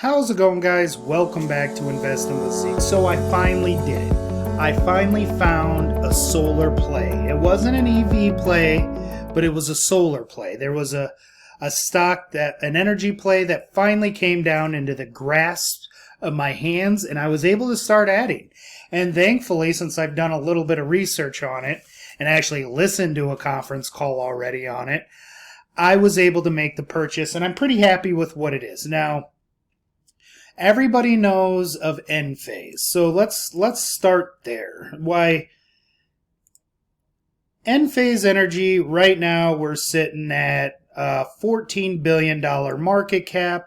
How's it going, guys? Welcome back to Investing with Sedg. So I finally did it. I finally found a solar play. It wasn't an EV play, but it was a solar play. There was a stock, an energy play that finally came down into the grasp of my hands, and I was able to start adding. And thankfully, since I've done a little bit of research on it and actually listened to a conference call already on it, I was able to make the purchase, and I'm pretty happy with what it is. Now, everybody knows of ENPH, so let's start there. Why ENPH Energy right now we're sitting at $14 billion market cap.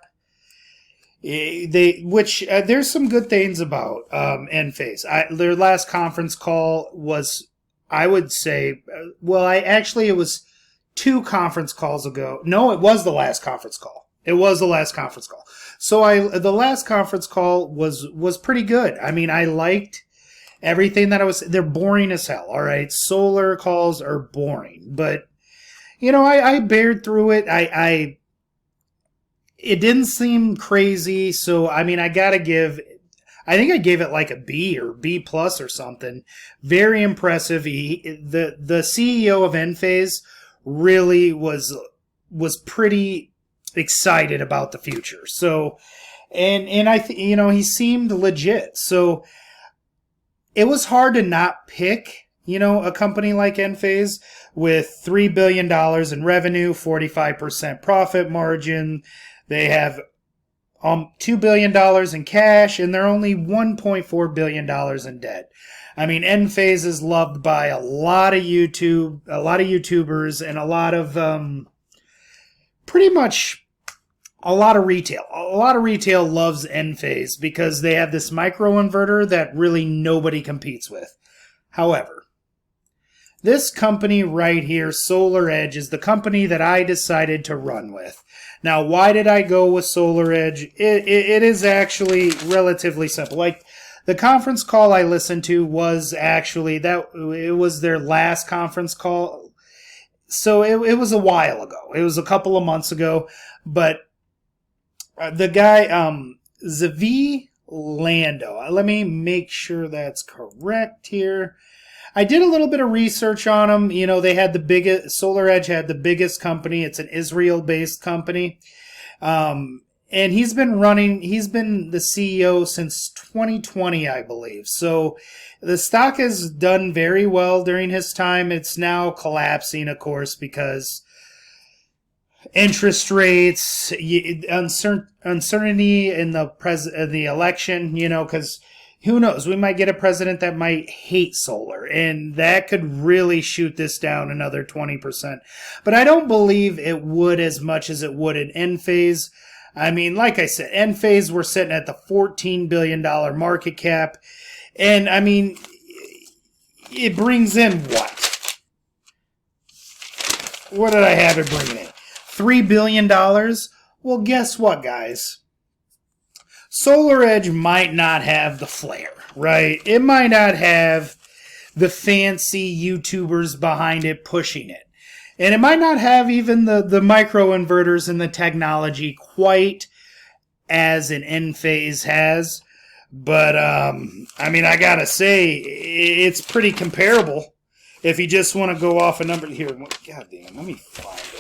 There's some good things about ENPH. Their last conference call was, I would say, it was two conference calls ago. No, it was the last conference call. It was the last conference call. So the last conference call was pretty good. I mean, I liked everything that they're boring as hell. All right. Solar calls are boring, but I bared through it. It didn't seem crazy. So, I mean, I think I gave it like a B or B plus or something. Very impressive. The CEO of ENPH really was pretty excited about the future. So, and he seemed legit. So it was hard to not pick, a company like ENPH with $3 billion in revenue, 45% profit margin. They have $2 billion in cash, and they're only $1.4 billion in debt. I mean, ENPH is loved by a lot of YouTubers, and a lot of pretty much a lot of retail. A lot of retail loves ENPH because they have this microinverter that really nobody competes with. However, this company right here, Solaredge, is the company that I decided to run with. Now, why did I go with Solaredge? It is actually relatively simple. Like, the conference call I listened to was actually it was their last conference call. So it was a while ago. It was a couple of months ago. But the guy, Zavi Lando, let me make sure that's correct here. I did a little bit of research on them. They had Solaredge had the biggest company. It's an Israel-based company. And he's been the CEO since 2020, I believe. So the stock has done very well during his time. It's now collapsing, of course, because interest rates, uncertainty in the election, because who knows? We might get a president that might hate solar, and that could really shoot this down another 20%. But I don't believe it would as much as it would in ENPH. I mean, like I said, ENPH, we're sitting at the $14 billion market cap. And, I mean, it brings in what? What did I have it bringing in? $3 billion? Well, guess what, guys? Solaredge might not have the flair, right? It might not have the fancy YouTubers behind it pushing it. And it might not have even the microinverters and the technology quite as an ENPH has. But, I mean, I gotta say, it's pretty comparable. If you just want to go off a number here. God damn, let me find it.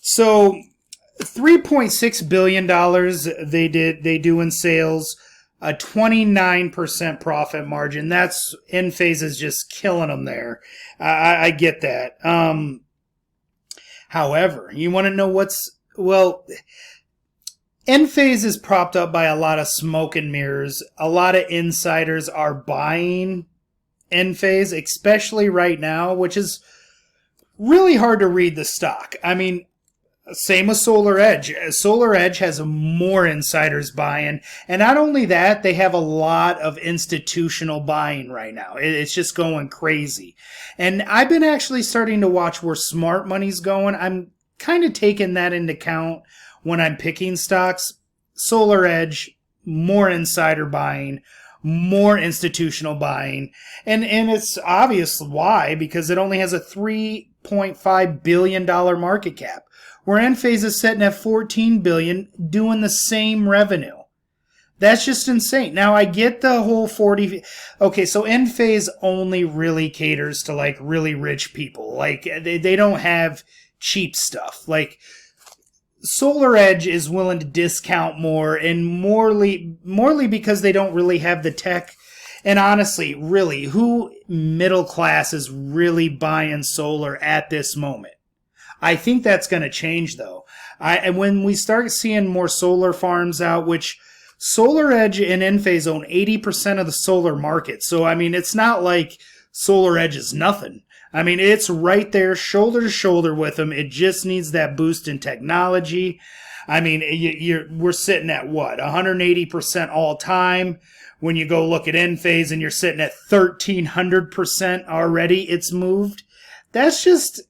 So, $3.6 billion they do in sales. A 29% profit margin. That's ENPH is just killing them there. I get that. However, you want to know ENPH is propped up by a lot of smoke and mirrors. A lot of insiders are buying ENPH, especially right now, which is really hard to read the stock. I mean, same with Solaredge. Solaredge has more insiders buying. And not only that, they have a lot of institutional buying right now. It's just going crazy. And I've been actually starting to watch where smart money's going. I'm kind of taking that into account when I'm picking stocks. Solaredge, more insider buying, more institutional buying. And it's obvious why, because it only has a $3.5 billion market cap. where Enphase is sitting at 14 billion doing the same revenue. That's just insane. Now I get the whole 40. Okay, so Enphase only really caters to like really rich people. Like they don't have cheap stuff. Like Solaredge is willing to discount more, and morely because they don't really have the tech. And honestly, really, who middle class is really buying solar at this moment? I think that's going to change though. And when we start seeing more solar farms out, which Solaredge and Enphase own 80% of the solar market. So, I mean, it's not like Solaredge is nothing. I mean, it's right there, shoulder to shoulder with them. It just needs that boost in technology. I mean, we're sitting at what, 180% all time. When you go look at Enphase and you're sitting at 1,300% already, it's moved. That's just,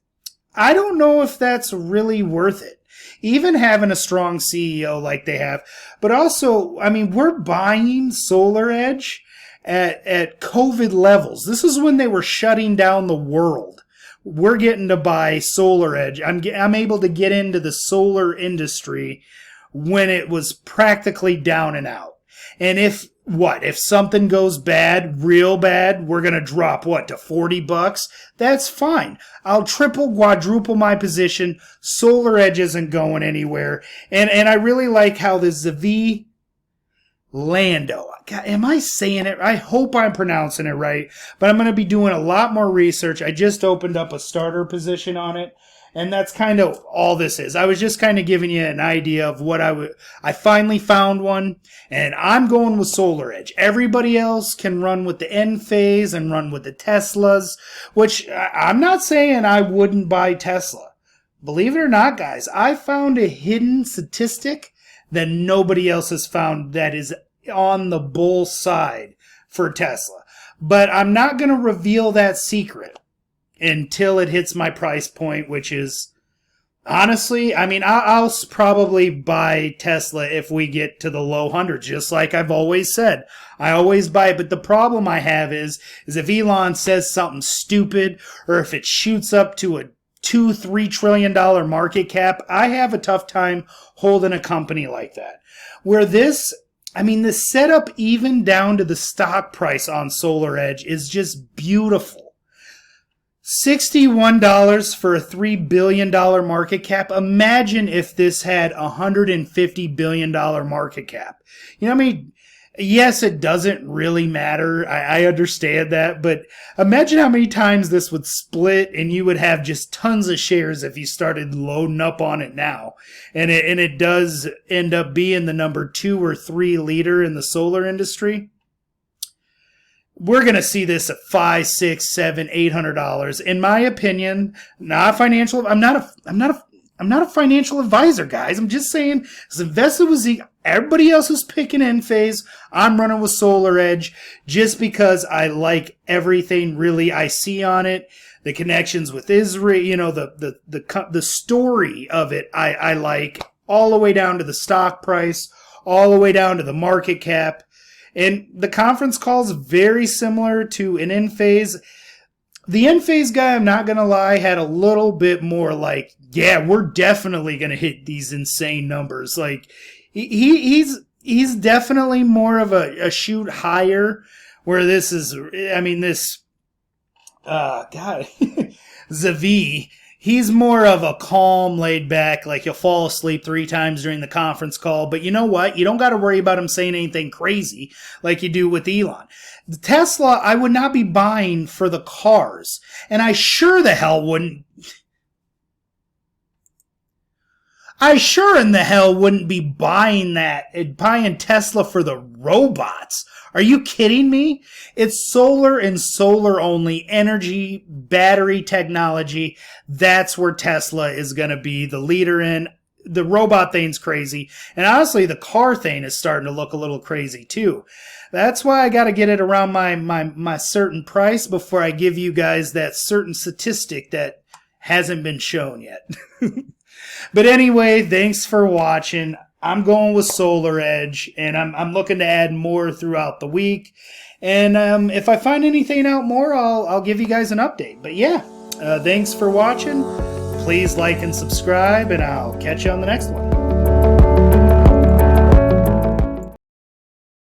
I don't know if that's really worth it. Even having a strong CEO like they have. But also, I mean, we're buying Solaredge at COVID levels. This is when they were shutting down the world. We're getting to buy Solaredge. I'm able to get into the solar industry when it was practically down and out. And if something goes bad, real bad, we're going to drop what, to $40? That's fine. I'll triple, quadruple my position. Solaredge isn't going anywhere. And I really like how the Sedg Lando. God, am I saying it? I hope I'm pronouncing it right, but I'm going to be doing a lot more research. I just opened up a starter position on it. And that's kind of all this is. I was just kind of giving you an idea of what I finally found one, and I'm going with Solaredge. Everybody else can run with the Enphase and run with the Teslas, which I'm not saying I wouldn't buy Tesla. Believe it or not, guys, I found a hidden statistic that nobody else has found that is on the bull side for Tesla. But I'm not going to reveal that secret until it hits my price point, which is, honestly, I mean, I'll probably buy Tesla if we get to the low hundreds, just like I've always said. I always buy it, but the problem I have is if Elon says something stupid, or if it shoots up to a $2-3 trillion market cap, I have a tough time holding a company like that. Where this, I mean, the setup even down to the stock price on Solaredge is just beautiful. $61 for a $3 billion market cap. Imagine if this had a $150 billion market cap. You know what I mean? Yes, it doesn't really matter. I understand that. But imagine how many times this would split and you would have just tons of shares if you started loading up on it now. And it does end up being the number 2 or 3 leader in the solar industry. We're going to see this at $500, $600, $700, $800. In my opinion, not financial. I'm not a financial advisor, guys. I'm just saying, as invested with Sedg, everybody else is picking Enphase. I'm running with Solaredge just because I like everything really I see on it. The connections with Israel, you know, the story of it, I like all the way down to the stock price, all the way down to the market cap. And the conference call is very similar to an Enphase. The Enphase guy, I'm not going to lie, had a little bit more like, yeah, we're definitely going to hit these insane numbers. Like, he's definitely more of a shoot higher, where this is, I mean, God, Sedg, he's more of a calm, laid back, like you'll fall asleep 3 times during the conference call. But you know what? You don't got to worry about him saying anything crazy like you do with Elon. The Tesla, I would not be buying for the cars. And I sure the hell wouldn't. I sure in the hell wouldn't be buying Tesla for the robots. Are you kidding me? It's solar and solar only, energy, battery technology. That's where Tesla is going to be the leader in. The robot thing's crazy. And honestly, the car thing is starting to look a little crazy too. That's why I got to get it around my certain price before I give you guys that certain statistic that hasn't been shown yet. But anyway, thanks for watching. I'm going with Solaredge, and I'm looking to add more throughout the week. And if I find anything out more, I'll give you guys an update. But yeah, thanks for watching. Please like and subscribe, and I'll catch you on the next one.